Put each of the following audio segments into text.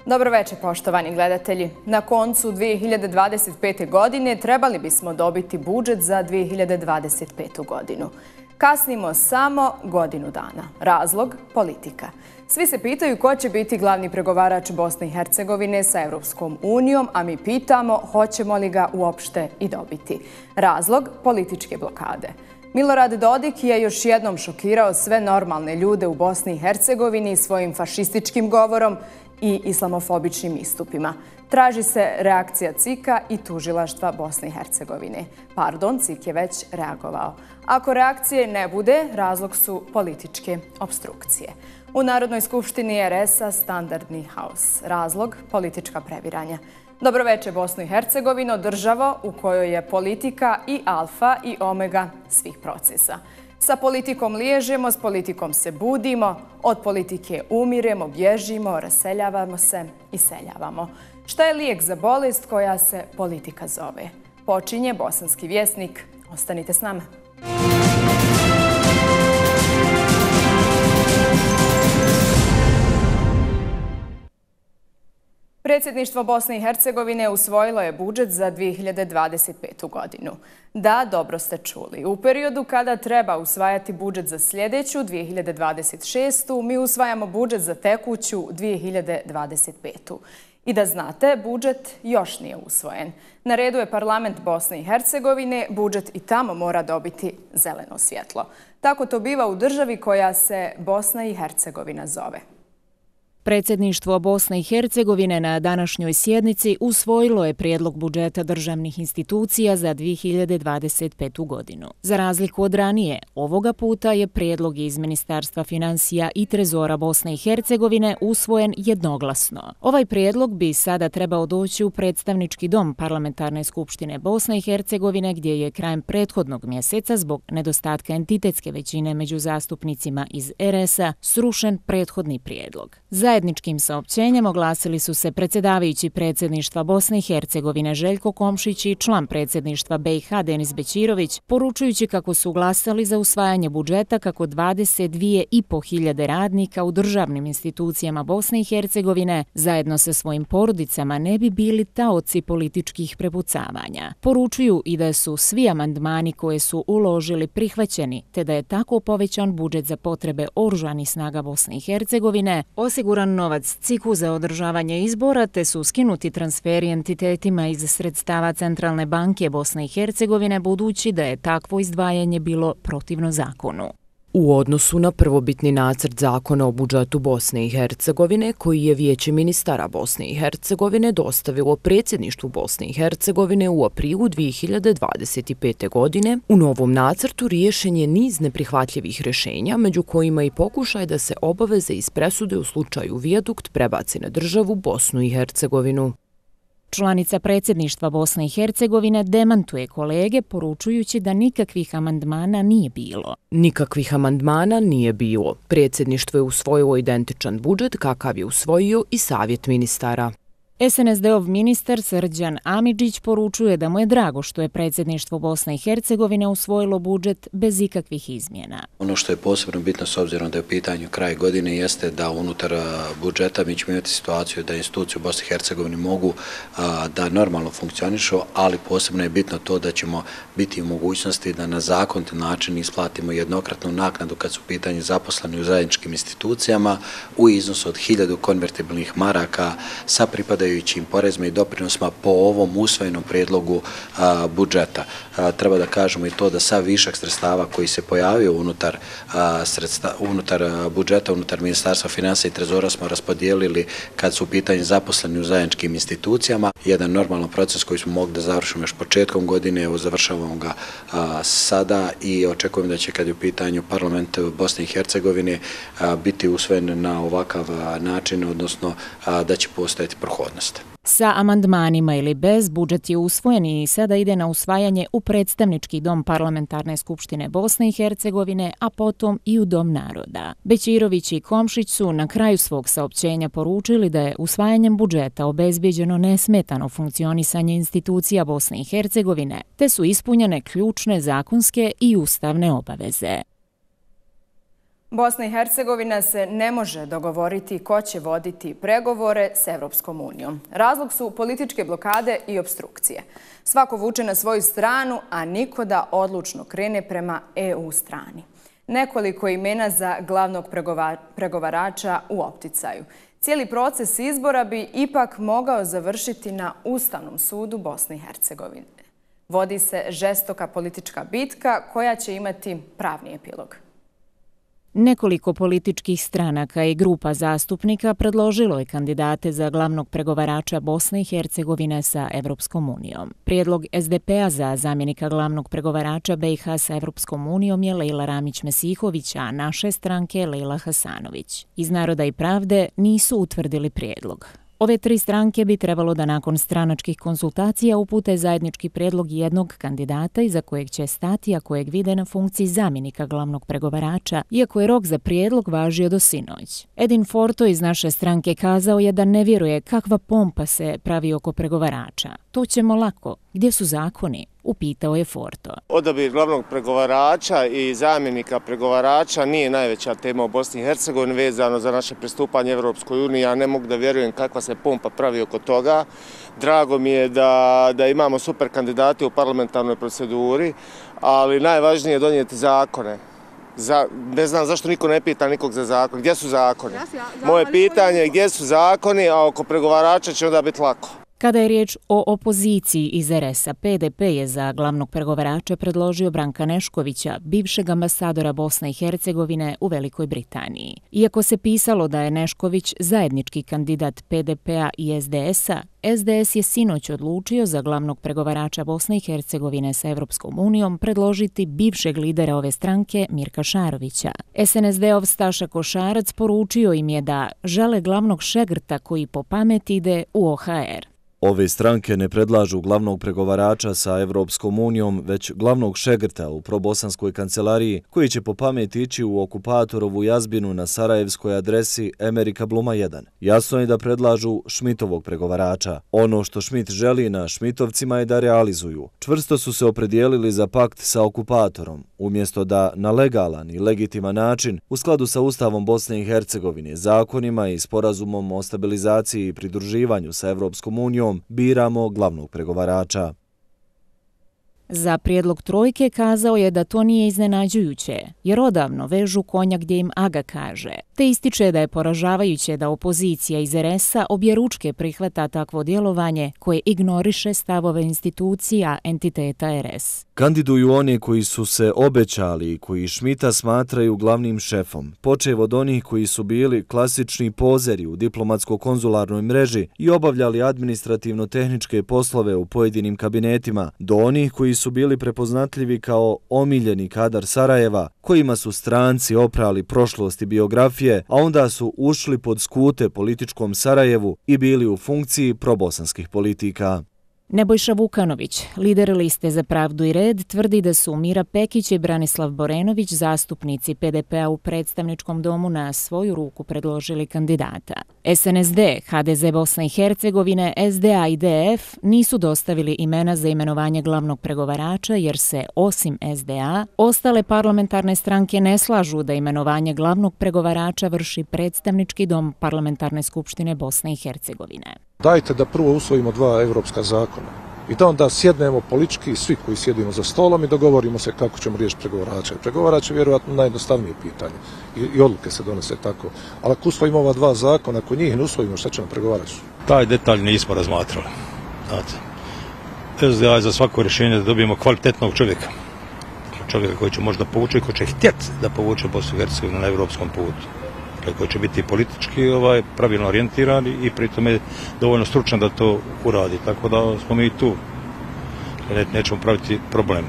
Dobro večer, poštovani gledatelji. Na koncu 2025. godine trebali bismo dobiti budžet za 2025. godinu. Kasnimo samo godinu dana. Razlog? Politika. Svi se pitaju ko će biti glavni pregovarač Bosne i Hercegovine sa Europskom unijom, a mi pitamo hoćemo li ga uopšte i dobiti. Razlog? Političke blokade. Milorad Dodik je još jednom šokirao sve normalne ljude u Bosni i Hercegovini svojim fašističkim govorom i islamofobičnim istupima. Traži se reakcija CIK-a i tužilaštva Bosne i Hercegovine. Pardon, CIK je već reagovao. Ako reakcije ne bude, razlog su političke opstrukcije. U Narodnoj skupštini RS-a standardni haos. Razlog? Politička previranja. Dobro večer, Bosno i Hercegovino, državo u kojoj je politika i alfa i omega svih procesa. Sa politikom liježemo, s politikom se budimo, od politike umiremo, bježimo, raseljavamo se, iseljavamo. Šta je lijek za bolest koja se politika zove? Počinje Bosanski vjesnik. Ostanite s nama. Predsjedništvo Bosne i Hercegovine usvojilo je budžet za 2025. godinu. Da, dobro ste čuli. U periodu kada treba usvajati budžet za sljedeću, 2026. mi usvajamo budžet za tekuću 2025. I da znate, budžet još nije usvojen. Na redu je parlament Bosne i Hercegovine, budžet i tamo mora dobiti zeleno svjetlo. Tako to biva u državi koja se Bosna i Hercegovina zove. Predsjedništvo Bosne i Hercegovine na današnjoj sjednici usvojilo je prijedlog budžeta državnih institucija za 2025. godinu. Za razliku od ranije, ovoga puta je prijedlog iz Ministarstva financija i Trezora Bosne i Hercegovine usvojen jednoglasno. Ovaj prijedlog bi sada trebao doći u predstavnički dom Parlamentarne skupštine Bosne i Hercegovine, gdje je krajem prethodnog mjeseca zbog nedostatka entitetske većine među zastupnicima iz RS-a srušen prethodni prijedlog. Zajedničkim saopćenjem oglasili su se predsjedavajući predsjedništva Bosne i Hercegovine Željko Komšić i član predsjedništva BiH Denis Bećirović, poručujući kako su glasali za usvajanje budžeta kako 22.500 radnika u državnim institucijama Bosne i Hercegovine zajedno sa svojim porodicama ne bi bili taoci političkih prepucavanja. Poručuju i da su svi amandmani koje su uložili prihvaćeni, te da je tako povećan budžet za potrebe oružanih snaga Bosne i Hercegovine, osiguran novac CIK-u za održavanje izbora, te su skinuti transferi entitetima iz sredstava Centralne banke Bosne i Hercegovine, budući da je takvo izdvajanje bilo protivno zakonu. U odnosu na prvobitni nacrt zakona o budžetu Bosne i Hercegovine, koji je Vijeće ministara Bosne i Hercegovine dostavilo predsjedništvu Bosne i Hercegovine u aprilu 2025. godine, u novom nacrtu riješen je niz neprihvatljivih rješenja, među kojima i pokušaj da se obaveze iz presude u slučaju Vijadukt prebaci na državu Bosnu i Hercegovinu. Članica predsjedništva Bosne i Hercegovine demantuje kolege, poručujući da nikakvih amandmana nije bilo. Nikakvih amandmana nije bilo. Predsjedništvo je usvojilo identičan budžet kakav je usvojio i Savjet ministara. SNSD-ov ministar Srđan Amidžić poručuje da mu je drago što je predsjedništvo Bosne i Hercegovine usvojilo budžet bez ikakvih izmjena. Ono što je posebno bitno s obzirom da je u pitanju kraj godine jeste da unutar budžeta mi ćemo imati situaciju da institucije u Bosni i Hercegovini mogu da normalno funkcionišu, ali posebno je bitno to da ćemo biti u mogućnosti da na zakonit način isplatimo jednokratnu naknadu kad su u pitanju zaposleni u zajedničkim institucijama u iznosu od 1000 konvertibilnih maraka sa pripadajućim porezima i doprinosima po ovom usvojenom prijedlogu budžeta. Treba da kažemo i to da sav višak sredstava koji se pojavio unutar budžeta, unutar Ministarstva financija i Trezora smo raspodijelili kad su u pitanju zaposleni u zajedničkim institucijama. Jedan normalan proces koji smo mogli da završimo još početkom godine, evo završavamo ga sada i očekujem da će kad je u pitanju parlament Bosne i Hercegovine biti usvojen na ovakav način, odnosno da će postojati prohodnost. Sa amandmanima ili bez, budžet je usvojen i sada ide na usvajanje u predstavnički dom Parlamentarne skupštine Bosne i Hercegovine, a potom i u Dom naroda. Bećirović i Komšić su na kraju svog saopćenja poručili da je usvajanjem budžeta obezbijeđeno nesmetano funkcionisanje institucija Bosne i Hercegovine, te su ispunjene ključne zakonske i ustavne obaveze. Bosna i Hercegovina se ne može dogovoriti ko će voditi pregovore s Evropskom unijom. Razlog su političke blokade i opstrukcije. Svako vuče na svoju stranu, a niko da odlučno krene prema EU strani. Nekoliko imena za glavnog pregovarača u opticaju. Cijeli proces izbora bi ipak mogao završiti na Ustavnom sudu Bosne i Hercegovine. Vodi se žestoka politička bitka koja će imati pravni epilog. Nekoliko političkih stranaka i grupa zastupnika predložilo je kandidate za glavnog pregovarača Bosne i Hercegovine sa Evropskom unijom. Prijedlog SDP-a za zamjenika glavnog pregovarača BiH sa Evropskom unijom je Lejla Ramić-Mesihović, a naše stranke Lejla Hasanović. Iz Naroda i pravde nisu utvrdili prijedlog. Ove tri stranke bi trebalo da nakon stranačkih konsultacija upute zajednički prijedlog jednog kandidata iza kojeg će stati, a kojeg vide na funkciji zamjenika glavnog pregovarača, iako je rok za prijedlog važio do sinoć. Edin Forto iz naše stranke kazao je da ne vjeruje kakva pompa se pravi oko pregovarača. To ćemo lako. Gdje su zakoni? Upitao je Forto. Odabir glavnog pregovarača i zamjenika pregovarača nije najveća tema u Bosni i Hercegovini vezano za naše pristupanje Evropskoj uniji. Ja ne mogu da vjerujem kakva se pompa pravi oko toga. Drago mi je da imamo super kandidate u parlamentarnoj proceduri, ali najvažnije je donijeti zakone. Ne znam zašto niko ne pita nikog za zakon. Gdje su zakoni? Moje pitanje je gdje su zakoni, a oko pregovarača će onda biti lako. Kada je riječ o opoziciji iz RS-a, PDP je za glavnog pregovarača predložio Branka Neškovića, bivšeg ambasadora Bosne i Hercegovine u Velikoj Britaniji. Iako se pisalo da je Nešković zajednički kandidat PDP-a i SDS-a, SDS je sinoć odlučio za glavnog pregovarača Bosne i Hercegovine sa Evropskom unijom predložiti bivšeg lidera ove stranke Mirka Šarovića. SNSD-ov Staša Košarac poručio im je da žele glavnog šegrta koji po pameti ide u OHR. Ove stranke ne predlažu glavnog pregovarača sa Evropskom unijom, već glavnog šegrta u probosanskoj kancelariji, koji će po pameti ići u okupatorovu jazbinu na sarajevskoj adresi Emerika Bluma 1. Jasno je da predlažu Šmitovog pregovarača. Ono što Šmit želi na Šmitovcima je da realizuju. Čvrsto su se opredijelili za pakt sa okupatorom, umjesto da na legalan i legitiman način, u skladu sa Ustavom Bosne i Hercegovine, zakonima i sporazumom o stabilizaciji i pridruživanju sa Evropskom unijom, biramo glavnog pregovarača. Za prijedlog trojke kazao je da to nije iznenađujuće, jer odavno vežu konja gdje im Aga kaže. Te ističe da je poražavajuće da opozicija iz RS-a objeručke prihvata takvo djelovanje koje ignoriše stavove institucija entiteta RS. Kandiduju one koji su se obećali i koji Šmita smatraju glavnim šefom, počev od onih koji su bili klasični pozeri u diplomatsko-konzularnoj mreži i obavljali administrativno-tehničke poslove u pojedinim kabinetima, do onih koji su bili prepoznatljivi kao omiljeni kadar Sarajeva, kojima su stranci oprali prošlost i biografije, a onda su ušli pod skute političkom Sarajevu i bili u funkciji probosanskih politika. Nebojša Vukanović, lider liste za pravdu i red, tvrdi da su Mira Pekić i Branislav Borenović, zastupnici PDP-a u predstavničkom domu, na svoju ruku predložili kandidata. SNSD, HDZ Bosna i Hercegovine, SDA i DF nisu dostavili imena za imenovanje glavnog pregovarača jer se, osim SDA, ostale parlamentarne stranke ne slažu da imenovanje glavnog pregovarača vrši predstavnički dom Parlamentarne skupštine Bosne i Hercegovine. Dajte da prvo usvojimo 2 evropska zakona i da onda sjednemo politički, svi koji sjedimo za stolom i dogovorimo se kako ćemo riješiti pregovarača. Pregovarač je vjerojatno najjednostavnije pitanje i odluke se donese tako. Ali ako usvojimo ova 2 zakona, ako njih ne usvojimo, šta ćemo pregovaraču? Taj detalj nismo razmatrali. SDA je za svako rješenje da dobijemo kvalitetnog čovjeka. Čovjeka koji će možda povući, koji će htjeti da povuče Bosnu i Hercegovinu na evropskom putu. Koji će biti politički pravilno orijentirani i pritom je dovoljno stručan da to uradi. Tako da smo mi tu. Nećemo praviti problem.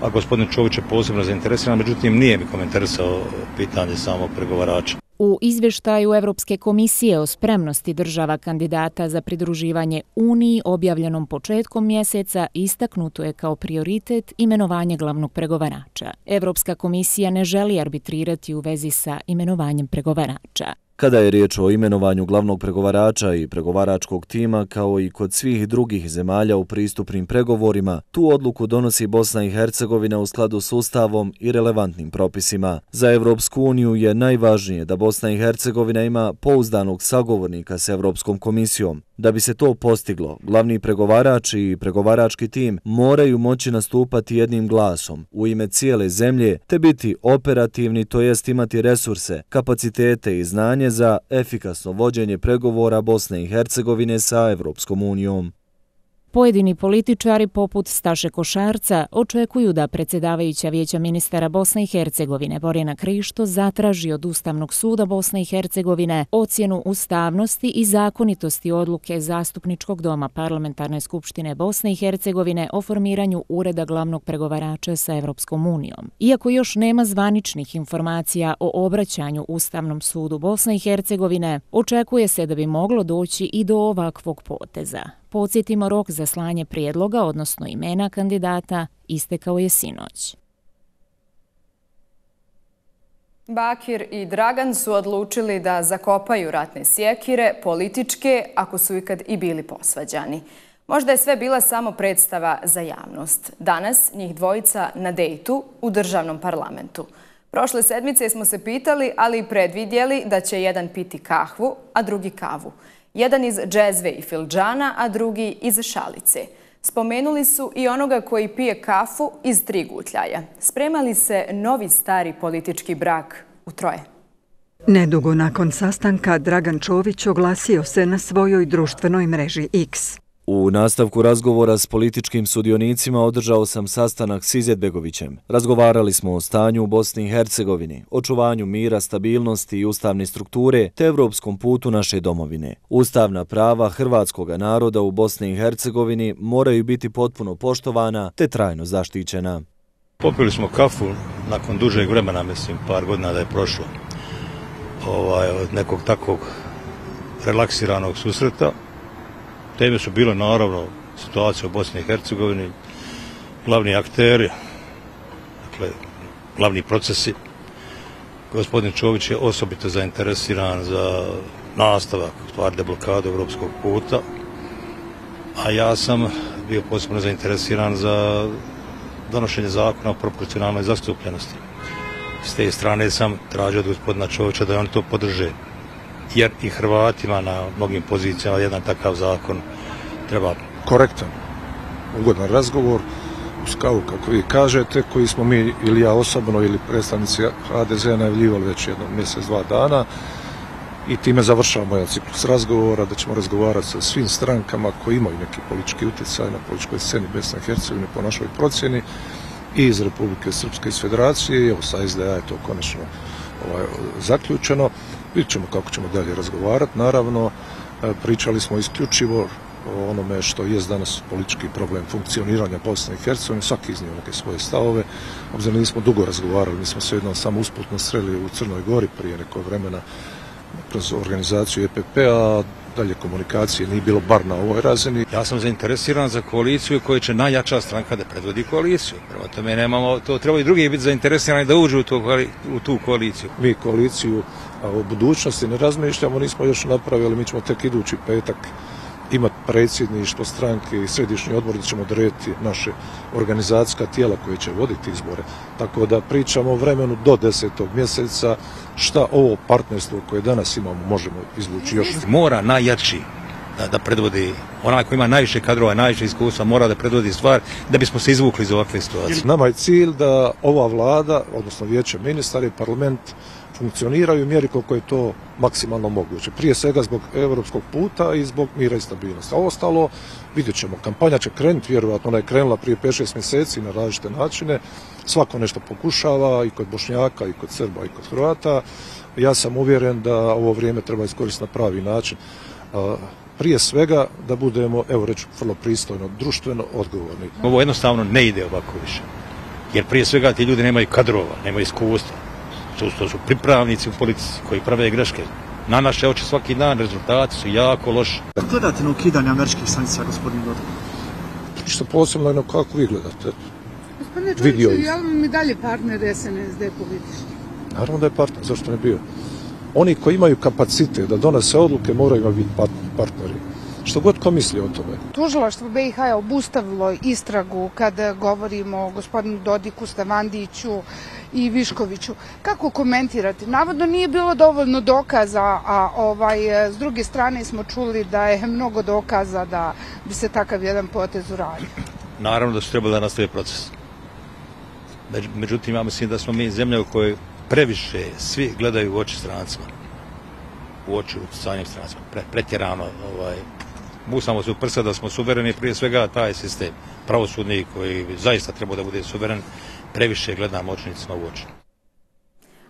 A gospodin Čović je posebno zainteresiran, međutim nije mi komentarisao pitanje samog pregovarača. U izvještaju Evropske komisije o spremnosti država kandidata za pridruživanje Uniji objavljenom početkom mjeseca istaknuto je kao prioritet imenovanje glavnog pregovarača. Evropska komisija ne želi arbitrirati u vezi sa imenovanjem pregovarača. Kada je riječ o imenovanju glavnog pregovarača i pregovaračkog tima, kao i kod svih drugih zemalja u pristupnim pregovorima, tu odluku donosi Bosna i Hercegovina u skladu s Ustavom i relevantnim propisima. Za Evropsku uniju je najvažnije da Bosna i Hercegovina ima pouzdanog sagovornika s Evropskom komisijom. Da bi se to postiglo, glavni pregovarač i pregovarački tim moraju moći nastupati jednim glasom u ime cijele zemlje te biti operativni, to jest imati resurse, kapacitete i znanje za efikasno vođenje pregovora Bosne i Hercegovine sa Evropskom unijom. Pojedini političari poput Staše Košarca očekuju da predsjedavajuća Vijeća ministara Bosne i Hercegovine Borjana Krišto zatraži od Ustavnog suda Bosne i Hercegovine ocjenu ustavnosti i zakonitosti odluke Zastupničkog doma Parlamentarne skupštine Bosne i Hercegovine o formiranju Ureda glavnog pregovarača sa Evropskom unijom. Iako još nema zvaničnih informacija o obraćanju Ustavnom sudu Bosne i Hercegovine, očekuje se da bi moglo doći i do ovakvog poteza. Podsjetimo, rok za slanje prijedloga, odnosno imena kandidata, istekao je sinoć. Bakir i Dragan su odlučili da zakopaju ratne sjekire, političke, ako su ikad i bili posvađani. Možda je sve bila samo predstava za javnost. Danas njih dvojica na dejtu u državnom parlamentu. Prošle sedmice smo se pitali, ali i predvidjeli da će jedan piti kahvu, a drugi kavu. Jedan iz džezve i fildžana, a drugi iz šalice. Spomenuli su i onoga koji pije kafu iz 3 gutljaja. Spremali se novi stari politički brak u troje. Nedugo nakon sastanka Dragan Čović oglasio se na svojoj društvenoj mreži X. U nastavku razgovora s političkim sudionicima održao sam sastanak s Izetbegovićem. Razgovarali smo o stanju u Bosni i Hercegovini, očuvanju mira, stabilnosti i ustavne strukture te evropskom putu naše domovine. Ustavna prava hrvatskog naroda u Bosni i Hercegovini moraju biti potpuno poštovana te trajno zaštićena. Popili smo kafu nakon dužeg vremena, mislim, par godina da je prošlo od nekog takvog relaksiranog susreta. Teme su bile naravno situacija u Bosni i Hercegovini, glavni akteri, dakle, glavni procesi. Gospodin Čović je osobito zainteresiran za nastavak deblokade evropskog puta, a ja sam bio posebno zainteresiran za donošenje zakona o proporcionalnoj zastupljenosti. S te strane sam tražio od gospodina Čovića da oni to podrže, jer i Hrvatima na mnogim pozicijama jedan takav zakon treba. Korektan, ugodan razgovor uz kavu, kako vi kažete, koji smo mi ili ja osobno ili predstavnici HDZ-a najavljivali već jedno mjesec, 2 dana i time završavamo jedan ciklus razgovora, da ćemo razgovarati sa svim strankama koji imaju neki politički utjecaj na političkoj sceni Bosne i Hercegovine po našoj procjeni i iz Republike Srpske, iz Federacije, evo sa SDA je to konačno zaključeno. Vidjet ćemo kako ćemo dalje razgovarati. Naravno, pričali smo isključivo o onome što je danas politički problem funkcioniranja Bosne i Hercegovine. Svaki iznio neke svoje stavove. Obzirom nismo dugo razgovarali, mi smo se jednom samo usputno sreli u Crnoj Gori prije nekog vremena kroz organizaciju EPP-a, dalje komunikacije nije bilo bar na ovoj razini. Ja sam zainteresiran za koaliciju koja će najjača stranka da predvodi koaliciju. Prema tome nemamo, to treba i drugi biti zainteresirani da uđu u tu koaliciju. Mi koaliciju u budućnosti ne razmišljamo, nismo još napravili, mi ćemo tek idući petak imati predsjedništvo stranke i središnji odbor gdje ćemo odrediti naše organizacijska tijela koje će voditi izbore. Tako da pričamo o vremenu do 10. mjeseca šta ovo partnerstvo koje danas imamo možemo izvući još. Mora najjači da predvodi, onaj koji ima najviše kadrova, najviše iskustva, mora da predvodi stvar da bismo se izvukli iz ovakve situacije. Nama je cilj da ova vlada, odnosno vijeće ministara i parlament funkcioniraju u mjeri koliko je to maksimalno moguće. Prije svega zbog evropskog puta i zbog mira i stabilnosti. A ostalo vidjet ćemo. Kampanja će krenuti, vjerojatno ona je krenula prije 5-6 mjeseci na različite načine. Svako nešto pokušava i kod Bošnjaka, i kod Srba, i kod Hrvata. Ja sam uvjeren da ovo vrijeme treba iskoristiti na pravi način. Prije svega da budemo, evo reći, vrlo pristojno, društveno odgovorni. Ovo jednostavno ne ide ovako više. Jer prije svega ti ljudi nemaju kadrova, nemaju iskustva. To su pripravnici u politici koji prave greške. Na naše oči svaki dan rezultati su jako loši. Kako gledate na ukidanje američkih sankcija, gospodin Dodik? Ništa posebno, no kako vi gledate? Gospodine Čoviću, je li mi dalje partner SNSD politički? Naravno da je partner, zašto ne bio? Oni koji imaju kapacitet da donose odluke moraju biti partneri. Što god ko misli o tome. Tužilaštvo BiH je obustavilo istragu kada govorimo o gospodinu Dodiku, Stevandiću i Viškoviću. Kako komentirate? Navodno nije bilo dovoljno dokaza, a s druge strane smo čuli da je mnogo dokaza da bi se takav jedan potez uradio. Naravno da su trebali da nastave proces. Međutim, ja mislim da smo mi zemlja u kojoj previše svi gledaju u oči strancima. U oči utjecanjem strancima. Pretjerano busamo se u prsa da smo suvereni, prije svega taj sistem pravosudni koji zaista treba da bude suveren, previše gledamo očnicima u oči.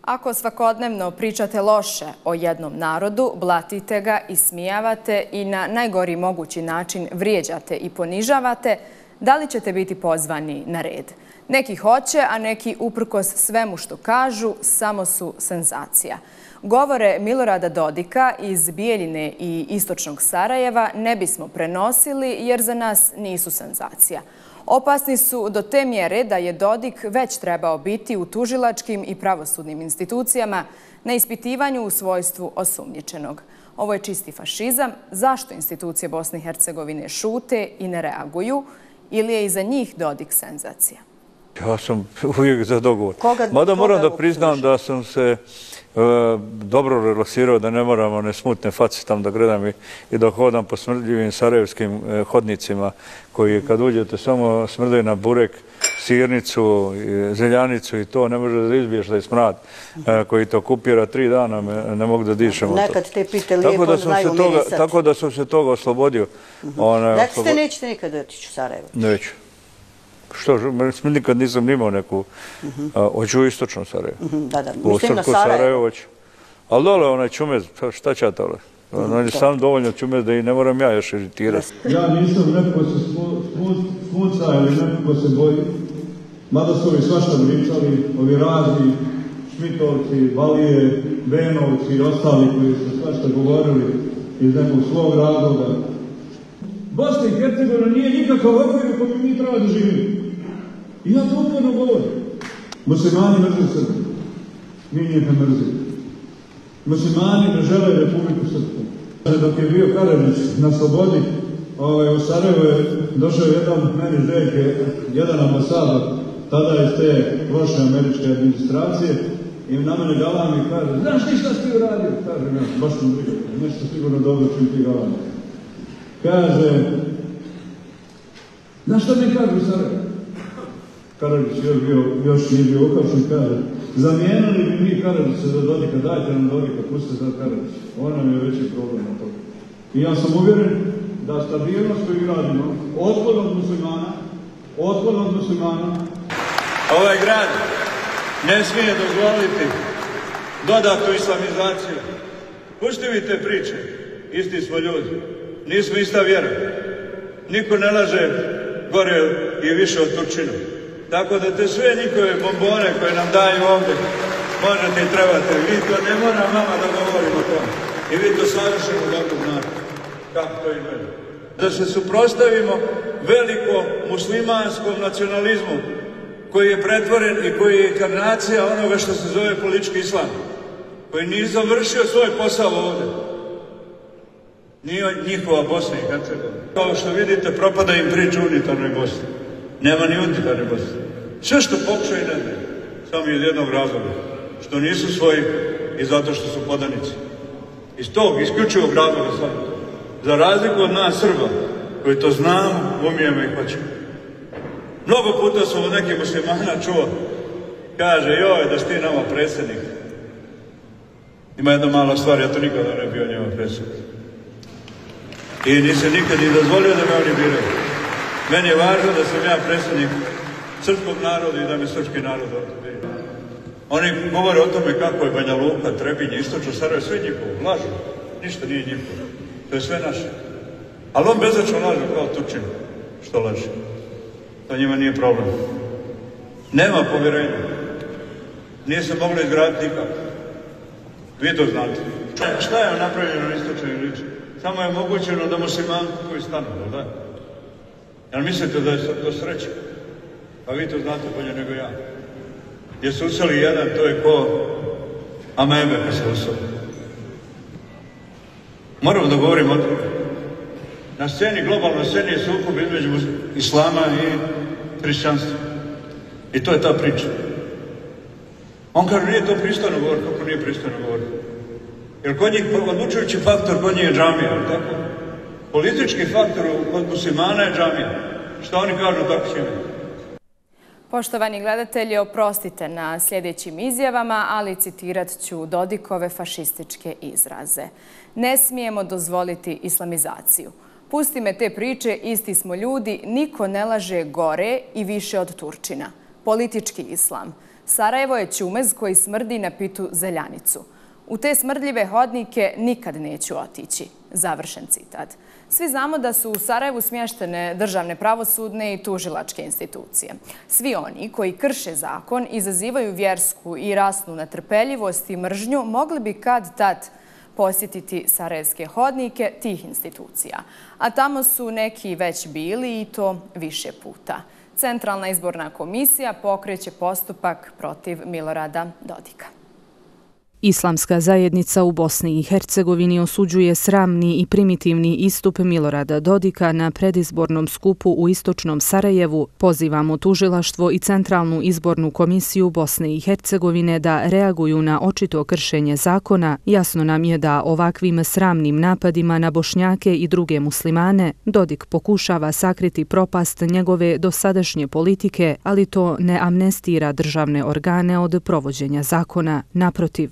Ako svakodnevno pričate loše o jednom narodu, blatite ga, ismijavate i na najgori mogući način vrijeđate i ponižavate, da li ćete biti pozvani na red? Neki hoće, a neki uprkos svemu što kažu, samo su senzacija. Govore Milorada Dodika iz Bijeljine i istočnog Sarajeva ne bismo prenosili jer za nas nisu senzacija. Opasni su do te mjere da je Dodik već trebao biti u tužilačkim i pravosudnim institucijama na ispitivanju u svojstvu osumnjičenog. Ovo je čisti fašizam. Zašto institucije Bosne i Hercegovine šute i ne reaguju? Ili je iza njih Dodik senzacija? Ja sam uvijek za dogovor. Mada moram da priznam da sam se dobro relaksirao, da ne moram one smutne face tam da gledam i da hodam po smrdljivim sarajevskim hodnicima koji kad uđete samo smrdaju na burek, sirnicu, zeljanicu i to, ne može da izbiješ da je smrad koji to okupira 3 dana, ne mogu da dišem. Nekad te pite lijepo, znaju mirisati. Tako da sam se toga oslobodio. Rekli ste nećete nikad otići u Sarajevo? Neću. Što, nikad nisam imao neku, hoću u istočno Sarajevo. Da, mislim na Sarajevo. Ali dole onaj čumez, šta će ja tole? On je sam dovoljno čumez da i ne moram ja još iritirati. Ja nisam neko ko se smuca ili neko ko se boji. Mada su ovi svašta pričali, ovi razni Šmitovci, Balije, Benovci i ostali koji su svašta govorili iz nekog svog razloga. Bosna i Hercegovina nije nikakav okvir u kojem mi treba da živimo. I ja to uporno govorim. Muslimani mrze Srbiju. Mi njih ne mrzimo. Muslimani ne žele Republiku Srpsku. Dok je bio Karadžić na slobodi, u Sarajevo je došao meni Željke, jedan ambasador, tada iz te loše američke administracije, i na mene galami i kaže, znaš ti šta si ti uradio? Kažem ja, baš sam briga, nešto sigurno dobro čim ti galami. Kaže, znaš šta mi kaže u Sarajevo? Karadžić još nije bio uhapšen, kaže, zamijenili bi mi Karadžića za Dodika, dajte nam Dodika, pustite za Karadžić. On nam je veći problem na to. I ja sam uvjeren da stabilnost koju radimo, otklon od muslimana, ovaj grad ne smije dozvoliti dodatnu islamizaciju. Pustite vi te priče, isti smo ljudi, nismo ista vjera. Niko ne laže gore i više od Turčina. Tako da te sve njihove bombone koje nam daju ovdje, možete i trebate. Vi to ne moram vama da govorim o tome. I vi to savršeno dobro znate. Kako to imaju. Da se suprotstavimo veliko muslimanskom nacionalizmu koji je pretvoren i koji je inkarnacija onoga što se zove politički islam. Koji nije završio svoj posao ovdje. Nije njihova Bosna i Hercegovina. Kao što vidite, propada im priča u unitarnoj Bosni. Nema ni unitarne Bosne. Sve što pokušaju ne znaju. Samo iz jednog razloga. Što nisu svoji i zato što su podanici. Iz tog isključivog razloga samo. Za razliku od nas Srba, koji to znamo, umijemo i hoćemo. Mnogo puta sam od nekih muslimana čuo, kaže, joj, da si ti nama predsjednik. Ima jedna mala stvar, ja to nikada ne bio njema predsjednik. I nisam nikad ni dozvolio da me oni biraju. Meni je važno da sam ja predsjednik srpskog naroda i da me srpski narod ovdje bira. Oni govore o tome kako je Banja Luka, Trebinje, Istočno Sarajevo, sve njihovo, lažu. Ništa nije njihovo. To je sve naše. Ali on bezačno laže kao Turčin. Što laže? To njima nije problem. Nema povjerenja. Nije se moglo izgraditi nikako. Vi to znate. Šta je napravljeno na Istočnoj Liči? Samo je omogućeno da muslimani kupuju stanove, da? Jel mislite da je to sreće? Pa vi to znate bolje nego ja. Jer su useli jedan, to je ko amebe kad se useli. Moramo da govorimo o tome. Na sceni, globalnoj sceni je sukob između islama i hrišćanstva. I to je ta priča. On kaže, nije to pristojno govor, kako nije pristojno govor. Jer kod njih odlučujući faktor kod njih je džamija, tako? Politički faktor kod muslimana je džamija. Šta oni kažu, tako će imati. Poštovani gledatelji, oprostite na sljedećim izjavama, ali citirat ću Dodikove fašističke izraze. Ne smijemo dozvoliti islamizaciju. Pusti me te priče, isti smo ljudi, niko ne laže gore i više od Turčina. Politički islam. Sarajevo je ćumez koji smrdi na pitu zeljanicu. U te smrdljive hodnike nikad neću otići. Završen citat. Svi znamo da su u Sarajevu smještene državne pravosudne i tužilačke institucije. Svi oni koji krše zakon, izazivaju vjersku i rasnu netrpeljivost i mržnju, mogli bi kad-tad posjetiti sarajevske hodnike tih institucija. A tamo su neki već bili i to više puta. Centralna izborna komisija pokreće postupak protiv Milorada Dodika. Islamska zajednica u Bosni i Hercegovini osuđuje sramni i primitivni istup Milorada Dodika na predizbornom skupu u istočnom Sarajevu. Pozivamo tužilaštvo i Centralnu izbornu komisiju Bosne i Hercegovine da reaguju na očito kršenje zakona. Jasno nam je da ovakvim sramnim napadima na Bošnjake i druge muslimane Dodik pokušava sakriti propast njegove dosadašnje politike, ali to ne amnestira državne organe od provođenja zakona. Naprotiv.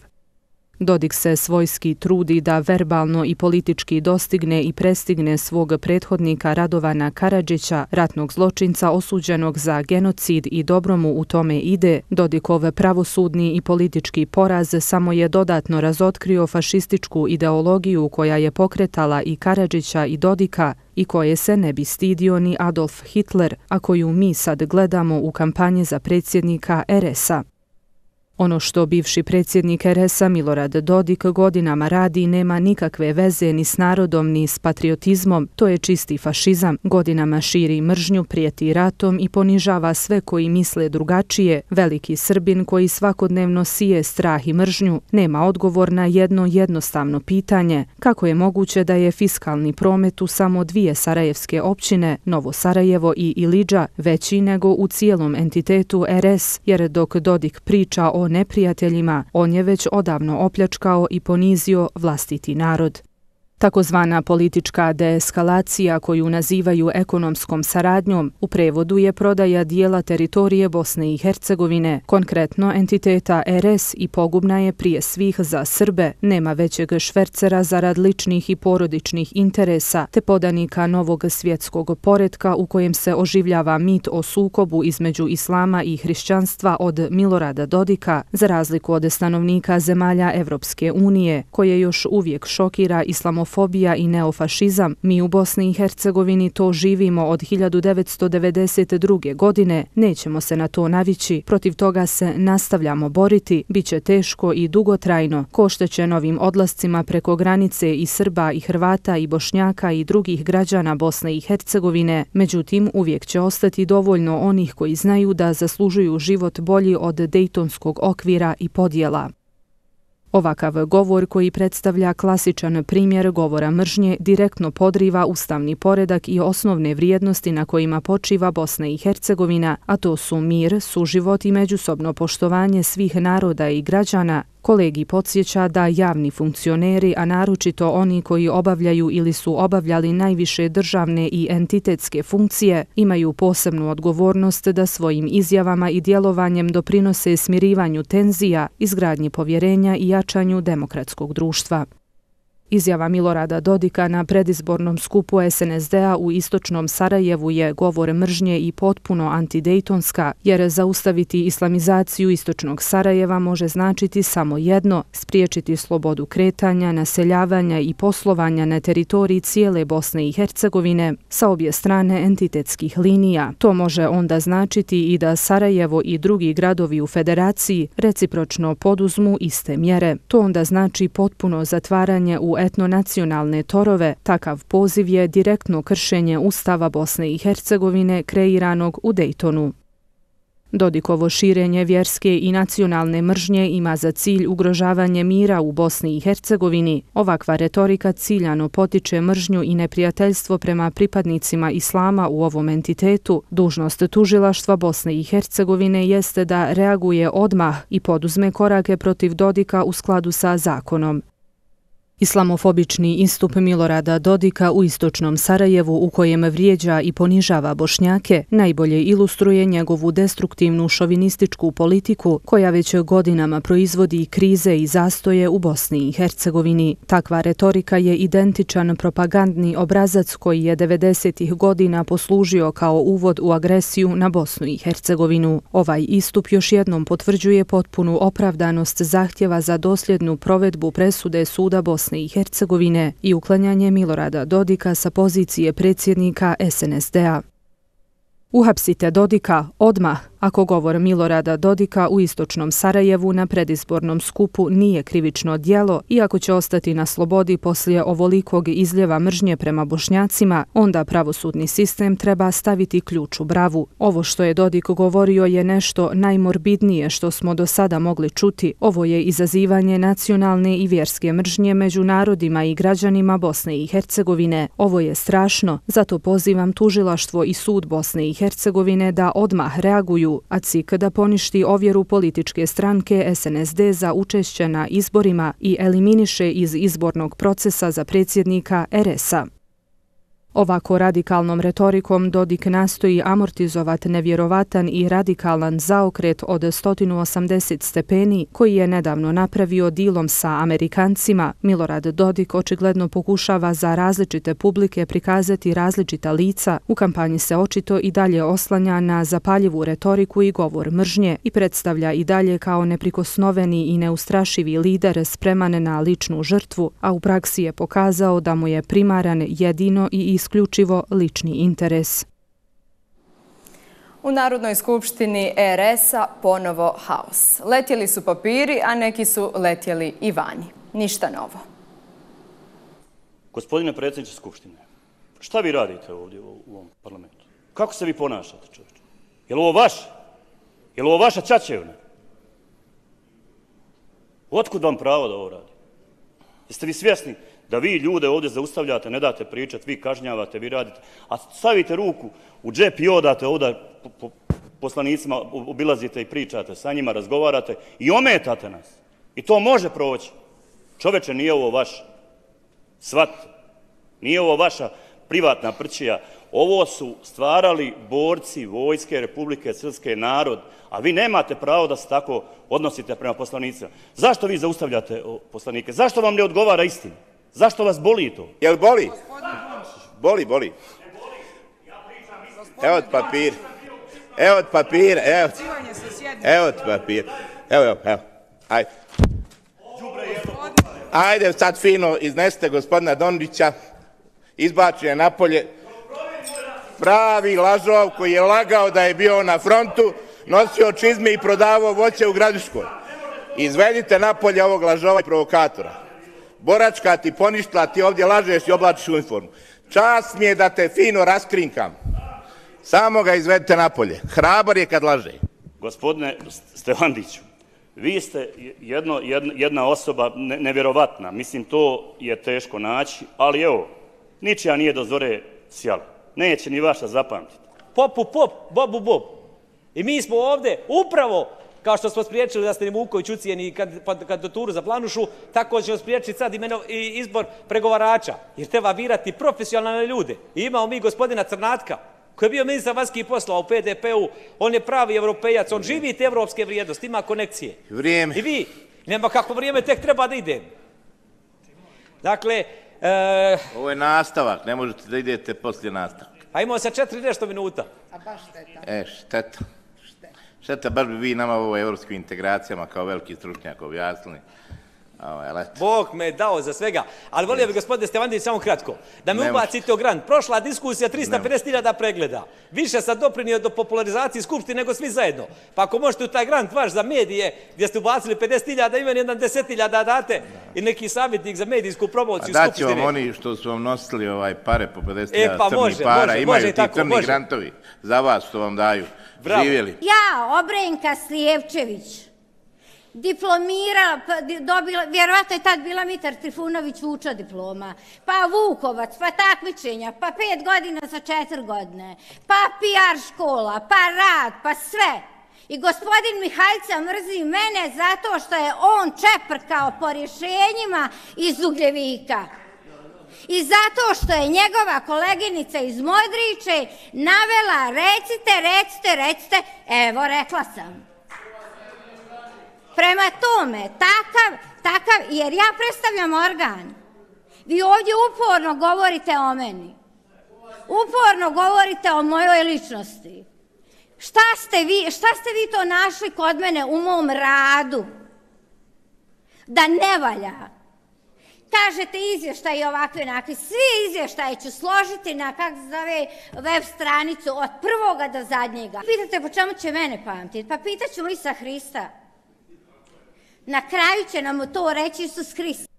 Dodik se svojski trudi da verbalno i politički dostigne i prestigne svog prethodnika Radovana Karadžića, ratnog zločinca osuđenog za genocid, i dobro mu u tome ide. Dodikov pravosudni i politički poraz samo je dodatno razotkrio fašističku ideologiju koja je pokretala i Karadžića i Dodika i koje se ne bi stidio ni Adolf Hitler, a koju mi sad gledamo u kampanji za predsjednika RS-a. Ono što bivši predsjednik RS-a Milorad Dodik godinama radi nema nikakve veze ni s narodom ni s patriotizmom, to je čisti fašizam. Godinama širi mržnju, prijeti ratom i ponižava sve koji misle drugačije. Veliki Srbin koji svakodnevno sije strah i mržnju nema odgovor na jedno jednostavno pitanje: kako je moguće da je fiskalni promet u samo 2 sarajevske općine, Novo Sarajevo i Ilidža, veći nego u cijelom entitetu RS, jer dok Dodik priča o neprijateljima, on je već odavno opljačkao i ponizio vlastiti narod. Takozvana politička deeskalacija, koju nazivaju ekonomskom saradnjom, u prevodu je prodaja dijela teritorije Bosne i Hercegovine, konkretno entiteta RS, i pogubna je prije svih za Srbe. Nema većeg švercera zarad ličnih i porodičnih interesa, te podanika novog svjetskog poretka u kojem se oživljava mit o sukobu između islama i hrišćanstva od Milorada Dodika, za razliku od stanovnika zemalja Evropske unije, koje još uvijek šokira islamofobija i neofašizam. Mi u Bosni i Hercegovini to živimo od 1992. godine, nećemo se na to navići, protiv toga se nastavljamo boriti, bit će teško i dugotrajno, košteće novim odlascima preko granice i Srba i Hrvata i Bošnjaka i drugih građana Bosne i Hercegovine, međutim uvijek će ostati dovoljno onih koji znaju da zaslužuju život bolji od dejtonskog okvira i podjela. Ovakav govor, koji predstavlja klasičan primjer govora mržnje, direktno podriva ustavni poredak i osnovne vrijednosti na kojima počiva Bosna i Hercegovina, a to su mir, suživot i međusobno poštovanje svih naroda i građana. Kolegi podsjeća da javni funkcioneri, a naročito oni koji obavljaju ili su obavljali najviše državne i entitetske funkcije, imaju posebnu odgovornost da svojim izjavama i djelovanjem doprinose smirivanju tenzija, izgradnji povjerenja i jačanju demokratskog društva. Izjava Milorada Dodika na predizbornom skupu SNSD-a u istočnom Sarajevu je govor mržnje i potpuno antidejtonska, jer zaustaviti islamizaciju istočnog Sarajeva može značiti samo jedno: spriječiti slobodu kretanja, naseljavanja i poslovanja na teritoriji cijele Bosne i Hercegovine sa obje strane entitetskih linija. To može onda značiti i da Sarajevo i drugi gradovi u federaciji recipročno poduzmu iste mjere. To onda znači potpuno zatvaranje u etnonacionalne torove. Takav poziv je direktno kršenje Ustava Bosne i Hercegovine kreiranog u Dejtonu. Dodikovo širenje vjerske i nacionalne mržnje ima za cilj ugrožavanje mira u Bosni i Hercegovini. Ovakva retorika ciljano potiče mržnju i neprijateljstvo prema pripadnicima islama u ovom entitetu. Dužnost tužilaštva Bosne i Hercegovine jeste da reaguje odmah i poduzme korake protiv Dodika u skladu sa zakonom. Islamofobični istup Milorada Dodika u istočnom Sarajevu u kojem vrijeđa i ponižava Bošnjake najbolje ilustruje njegovu destruktivnu šovinističku politiku koja već godinama proizvodi krize i zastoje u Bosni i Hercegovini. Takva retorika je identičan propagandni obrazac koji je 90-ih godina poslužio kao uvod u agresiju na Bosnu i Hercegovinu. Ovaj istup još jednom potvrđuje potpunu opravdanost zahtjeva za dosljednu provedbu presude Suda Bosne i Hercegovine i uklanjanje Milorada Dodika sa pozicije predsjednika SNSD-a. Uhapsite Dodika odmah ako govor Milorada Dodika u istočnom Sarajevu na predizbornom skupu nije krivično djelo i ako će ostati na slobodi poslije ovolikog izljeva mržnje prema Bošnjacima, onda pravosudni sistem treba staviti ključ u bravu. Ovo što je Dodik govorio je nešto najmorbidnije što smo do sada mogli čuti. Ovo je izazivanje nacionalne i vjerske mržnje među narodima i građanima Bosne i Hercegovine. Ovo je strašno, zato pozivam tužilaštvo i sud Bosne i Hercegovine da odmah reaguju, a CIK da poništi ovjeru političke stranke SNSD za učešće na izborima i eliminiše iz izbornog procesa za predsjednika RS-a. Ovako radikalnom retorikom Dodik nastoji amortizovati nevjerovatan i radikalan zaokret od 180 stepeni koji je nedavno napravio dilom sa Amerikancima. Milorad Dodik očigledno pokušava za različite publike prikazati različita lica. U kampanji se očito i dalje oslanja na zapaljivu retoriku i govor mržnje i predstavlja i dalje kao neprikosnoveni i neustrašivi lider spreman na ličnu žrtvu, a u praksi je pokazao da mu je primaran jedino i isključivo lični interes. U Narodnoj skupštini RS-a ponovo haos. Letjeli su papiri, a neki su letjeli i vani. Ništa novo. Gospodine predsjedniče Skupštine, šta vi radite ovdje u ovom parlamentu? Kako se vi ponašate, čovječe? Je li ovo vaš? Je li ovo vaša ćaćevna? Otkud vam pravo da ovo radi? Jeste vi svjesni da vi ljude ovdje zaustavljate, ne date pričati, vi kažnjavate, vi radite, a stavite ruku u džep i odate ovdje poslanicima, obilazite i pričate sa njima, razgovarate i ometate nas. I to može proći. Čoveče, nije ovo vaš svat, nije ovo vaša privatna prćija. Ovo su stvarali borci Vojske Republike Srpske, narod, a vi nemate pravo da se tako odnosite prema poslanicima. Zašto vi zaustavljate poslanike? Zašto vam ne odgovara istina? Zašto vas boli to? Jel boli? Boli. Evo papir. Evo papir. Evo papir. Evo. Ajde. Ajde sad fino iznesite gospodina Dondića. Izbačen je napolje. Pravi lažov koji je lagao da je bio na frontu, nosio čizme i prodavao voće u Gradiškoj. Izvedite napolje ovog lažova i provokatora. Boračka ti poništila, ti ovdje lažeš i oblačiš uniformu. Čast mi je da te fino raskrinkam. Samo ga izvedite napolje. Hrabar je kad laže. Gospodine Stevandiću, vi ste jedna osoba nevjerovatna. Mislim, to je teško naći, ali evo, ničija nije do zore sjala. Neće ni vaša zapamtiti. Popu pop, bobu bob. I mi smo ovdje upravo, kao što smo spriječili da ste Vuković ucijeni kandidaturu za Planušu, tako ćemo spriječiti sad izbor pregovarača. Jer treba birati profesionalne ljude. I imamo mi gospodina Crnatka, koji je bio ministar vanjskih poslova u PDP-u. On je pravi evropejac, on živi te evropske vrijednosti, ima konekcije. Vrijeme. I vi, nema kako vrijeme, tek treba da ide. Dakle, ovo je nastavak, ne možete da idete poslije nastavka. A imamo se 4 nešto minuta. A baš šteta. Šteta. Šteta, baš bi vi nama u evropskim integracijama kao veliki stručnjak objasnili. Bog me dao za svega. Ali volio bi, gospodine Stevandić, samo kratko, da me ubacite u grant. Prošla diskusija 350.000 pregleda. Više sam doprinio do popularizacije Skupštine nego svi zajedno. Pa ako možete u taj grant vaš za medije, gdje ste ubacili 50.000, imam jedan 10.000 date i neki savjetnik za medijsku promociju Skupštine. Daću vam oni što su vam nosili pare po 50.000 crnih para, imaju ti crni grantovi za vas što vam daju. Živjeli. Ja, Obrenka Slijevčević, diplomirala, dobila, vjerovatno je tad bila Mitar Trifunović Vuča diploma, pa Vukovac, pa takmičenja, pa 5 godina za 4 godine, pa PR škola, pa rad, pa sve. I gospodin Mihajca mrzi mene zato što je on čeprkao po rješenjima iz Ugljevika. I zato što je njegova koleginica iz Modriče navela recite, evo rekla sam. Prema tome, takav, jer ja predstavljam organ. Vi ovdje uporno govorite o meni. Uporno govorite o mojoj ličnosti. Šta ste vi to našli kod mene u mom radu? Da ne valja. Kažete izvještaj ovakve onakve. Svi izvještaje ću složiti na web stranicu od prvoga do zadnjega. Pitate po čemu će mene pamtiti? Pa pitat ćemo Isusa Hrista. Na kraju će nam to reći Isus Hrist.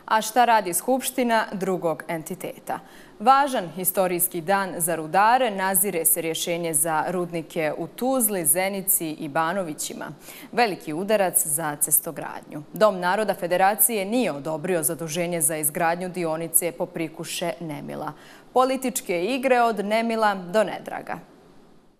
A šta radi Skupština drugog entiteta? Važan historijski dan za rudare, nazire se rješenje za rudnike u Tuzli, Zenici i Banovićima. Veliki udarac za cestogradnju. Dom naroda Federacije nije odobrio zaduženje za izgradnju dionice Poprikuše Nemila. Političke igre od nemila do nedraga.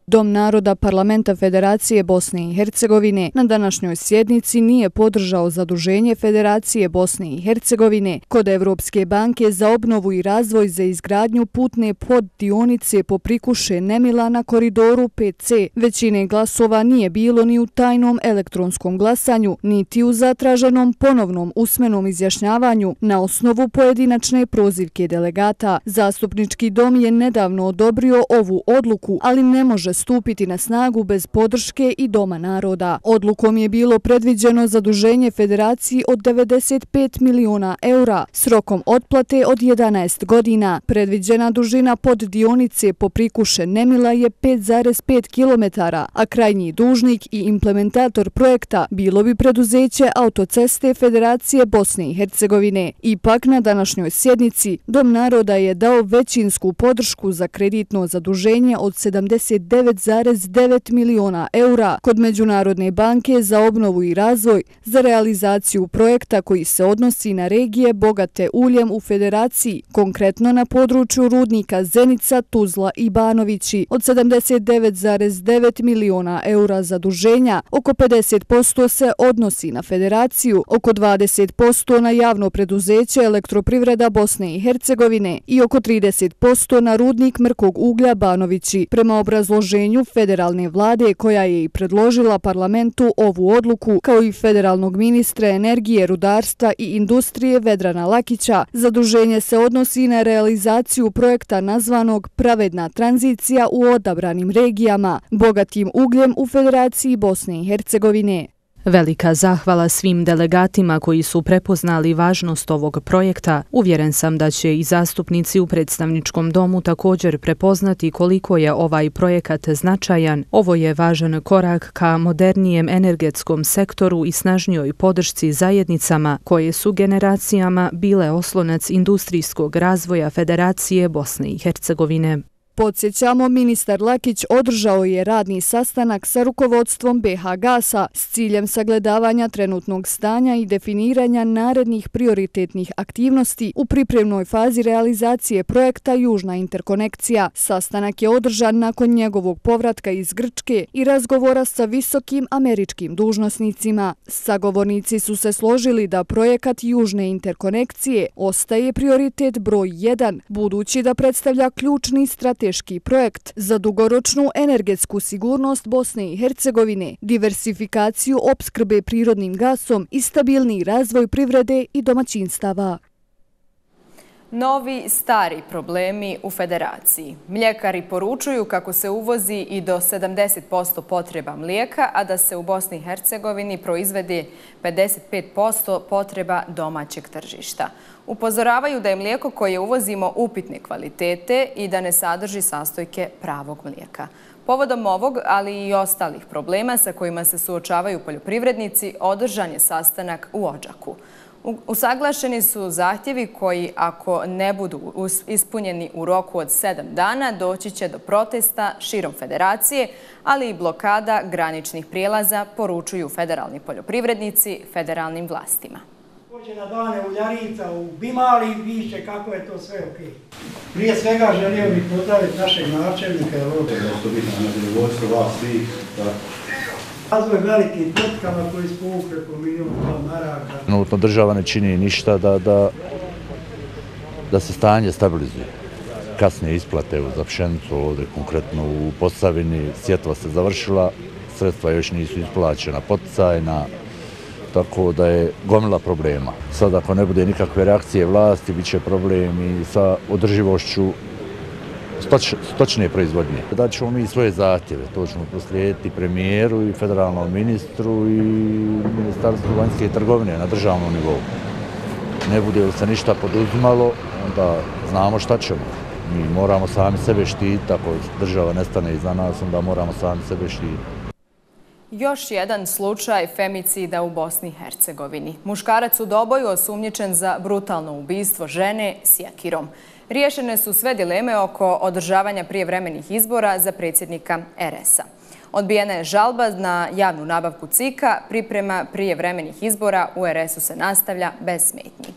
Dom naroda Parlamenta Federacije Bosne i Hercegovine na današnjoj sjednici nije podržao zaduženje Federacije Bosne i Hercegovine kod Evropske banke za obnovu i razvoj za izgradnju putne poddionice Poprikuše Nemila na koridoru 5C. Većine glasova nije bilo ni u tajnom elektronskom glasanju, niti u zatraženom ponovnom usmenom izjašnjavanju na osnovu pojedinačne prozivke delegata. Zastupnički dom je nedavno odobrio ovu odluku, ali ne može stupiti na snagu bez podrške i Doma naroda. Odlukom je bilo predviđeno zaduženje Federaciji od 95 miliona eura s rokom otplate od 11 godina. Predviđena dužina poddionice Poprikuše Nemila je 5,5 km, a krajnji dužnik i implementator projekta bilo bi preduzeće Autoceste Federacije Bosne i Hercegovine. Ipak na današnjoj sjednici Dom naroda je dao većinsku podršku za kreditno zaduženje od 79,9 miliona eura kod Međunarodne banke za obnovu i razvoj za realizaciju projekta koji se odnosi na regije bogate uljem u Federaciji, konkretno na području rudnika Zenica, Tuzla i Banovići. Od 79,9 miliona eura zaduženja, oko 50% se odnosi na Federaciju, oko 20% na javno preduzeće Elektroprivreda Bosne i Hercegovine i oko 30% na rudnik mrkog uglja Banovići. Prema obrazloženju federalne vlade koja je i predložila parlamentu ovu odluku, kao i federalnog ministra energije, rudarstva i industrije Vedrana Lakića, zaduženje se odnosi na realizaciju projekta nazvanog Pravedna tranzicija u odabranim regijama, bogatim ugljem u Federaciji Bosne i Hercegovine. Velika zahvala svim delegatima koji su prepoznali važnost ovog projekta. Uvjeren sam da će i zastupnici u predstavničkom domu također prepoznati koliko je ovaj projekat značajan. Ovo je važan korak ka modernijem energetskom sektoru i snažnijoj podršci zajednicama koje su generacijama bile oslonac industrijskog razvoja Federacije Bosne i Hercegovine. Podsjećamo, ministar Lakić održao je radni sastanak sa rukovodstvom BH Gasa s ciljem sagledavanja trenutnog stanja i definiranja narednih prioritetnih aktivnosti u pripremnoj fazi realizacije projekta Južna interkonekcija. Sastanak je održan nakon njegovog povratka iz Grčke i razgovora sa visokim američkim dužnosnicima. Sagovornici su se složili da projekat Južne interkonekcije ostaje prioritet broj 1, budući da predstavlja ključni strateški projekt za dugoročnu energetsku sigurnost Bosne i Hercegovine, diversifikaciju opskrbe prirodnim gasom i stabilni razvoj privrede i domaćinstava. Novi, stari problemi u Federaciji. Mljekari poručuju kako se uvozi i do 70% potreba mlijeka, a da se u Bosni i Hercegovini proizvedi 55% potreba domaćeg tržišta. Upozoravaju da je mlijeko koje uvozimo upitne kvalitete i da ne sadrži sastojke pravog mlijeka. Povodom ovog, ali i ostalih problema sa kojima se suočavaju poljoprivrednici, održan je sastanak u Odžaku. Usaglašeni su zahtjevi koji, ako ne budu ispunjeni u roku od 7 dana, doći će do protesta širom Federacije, ali i blokada graničnih prijelaza, poručuju federalni poljoprivrednici federalnim vlastima. Pođe na dane u Ljarica, u Bimali, viće kako je to sve okej. Prije svega želio bih pozdraviti našeg načelnika, jer ovdje je to bitno na zadovoljstvo vas svih. Razvoj velikim tvrtkama koji su povukli po milijun maraka. Trenutno država ne čini ništa da se stanje stabilizuje. Kasnije isplate za pšenicu, ovdje konkretno u Posavini, sjetva se završila, sredstva još nisu isplaćena, poticajna, tako da je gomila problema. Sad ako ne bude nikakve reakcije vlasti, bit će problem i sa održivošću stočne proizvodnje. Da ćemo mi svoje zahtjeve, to ćemo proslijediti premijeru i federalnom ministru i Ministarstvu vanjske trgovine na državnom nivou. Ne bude li se ništa poduzimalo, onda znamo šta ćemo. Mi moramo sami sebe štiti, ako država nestane iza nas, onda moramo sami sebe štiti. Još jedan slučaj femicida u Bosni i Hercegovini. Muškarac u Doboju osumnjičen za brutalno ubistvo žene sjekirom. Riješene su sve dileme oko održavanja prijevremenih izbora za predsjednika RS-a. Odbijena je žalba na javnu nabavku CIK-a, priprema prijevremenih izbora u RS-u se nastavlja bez smetnji.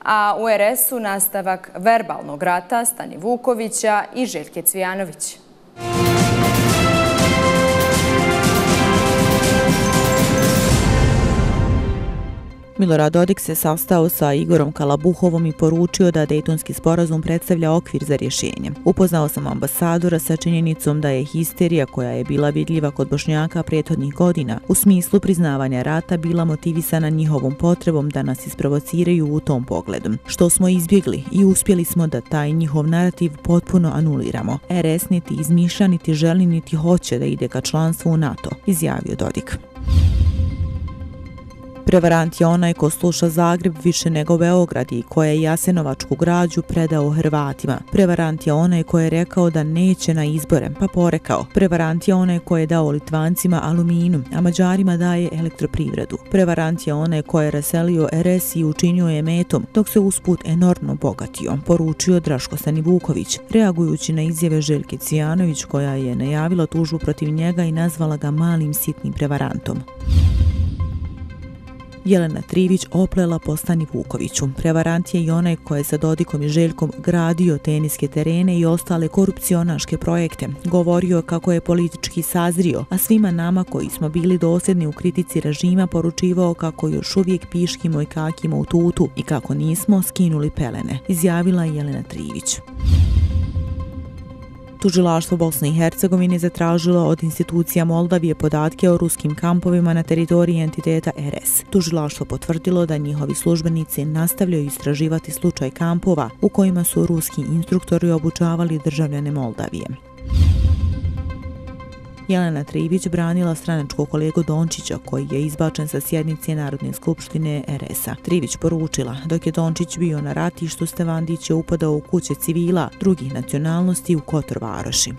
A u RS-u nastavak verbalnog rata Stani Vukovića i Željke Cvijanović. Milorad Dodik se sastao sa Igorom Kalabuhovom i poručio da Dejtonski sporazum predstavlja okvir za rješenje. Upoznao sam ambasadora sa činjenicom da je histerija koja je bila vidljiva kod Bošnjaka prethodnih godina u smislu priznavanja rata bila motivisana njihovom potrebom da nas isprovociraju u tom pogledu, što smo izbjegli i uspjeli smo da taj njihov narativ potpuno anuliramo. RS niti izmišlja, niti želi, niti hoće da ide ka članstvu u NATO, izjavio Dodik. Prevarant je onaj ko sluša Zagreb više nego Beograd i ko je Jasenovačku građu predao Hrvatima. Prevarant je onaj ko je rekao da neće na izbore, pa porekao. Prevarant je onaj ko je dao Litvancima aluminijum, a Mađarima daje elektroprivredu. Prevarant je onaj ko je raselio RS i učinio je metom, dok se usput enormno bogatio, poručio Draško Stani Vuković, reagujući na izjave Željke Cvijanović koja je najavila tužbu protiv njega i nazvala ga malim sitnim prevarantom. Jelena Trivić oplela po Stani Vukoviću. Prevarant je i onaj ko je sa Dodikom i Željkom gradio teniske terene i ostale korupcionaške projekte. Govorio kako je politički sazrio, a svima nama koji smo bili dosljedni u kritici režima poručivao kako još uvijek piškimo i kakimo u tutu i kako nismo skinuli pelene, izjavila Jelena Trivić. Tužilaštvo Bosne i Hercegovine zatražilo od institucija Moldavije podatke o ruskim kampovima na teritoriji entiteta RS. Tužilaštvo potvrdilo da njihovi službenici nastavljaju istraživati slučaj kampova u kojima su ruski instruktori obučavali državljane Moldavije. Jelena Trivić branila stranačkog kolegu Dončića koji je izbačen sa sjednice Narodne skupštine RS-a. Trivić poručila, dok je Dončić bio na ratištu, Stevandić je upadao u kuće civila drugih nacionalnosti u Kotor Varoši.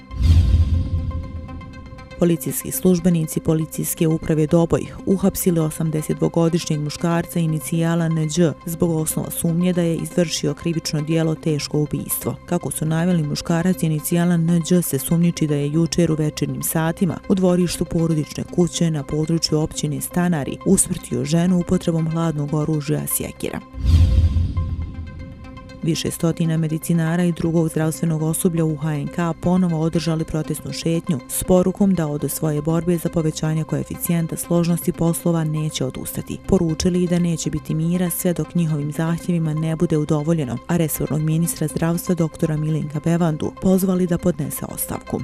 Policijski službenici Policijske uprave Doboj uhapsili 82-godišnjeg muškarca inicijala Nđ zbog osnova sumnje da je izvršio krivično djelo teško ubistvo. Kako su naveli, muškarac inicijala Nđ se sumnjiči da je jučer u večernjim satima u dvorištu porodične kuće na području općine Stanari usmrtio ženu upotrebom hladnog oružja sjekira. Više stotina medicinara i drugog zdravstvenog osoblja u HNK ponovo održali protestnu šetnju s porukom da od svoje borbe za povećanje koeficijenta složnosti poslova neće odustati. Poručili i da neće biti mira sve dok njihovim zahtjevima ne bude udovoljeno, a resornog ministra zdravstva doktora Milenka Bevandu pozvali da podnese ostavku.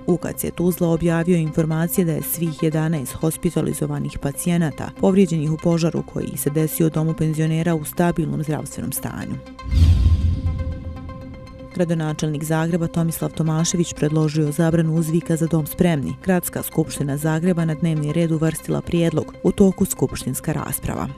UKC Tuzla objavio informacije da je svih 11 hospitalizovanih pacijenata povrijeđenih u požaru koji se desio u domu penzionera u stabilnom zdravstvenom stanju. Gradonačelnik Zagreba Tomislav Tomašević predložio zabranu uzvika za dom spremni. Gradska skupština Zagreba na dnevni red uvrstila prijedlog, u toku skupštinska rasprava.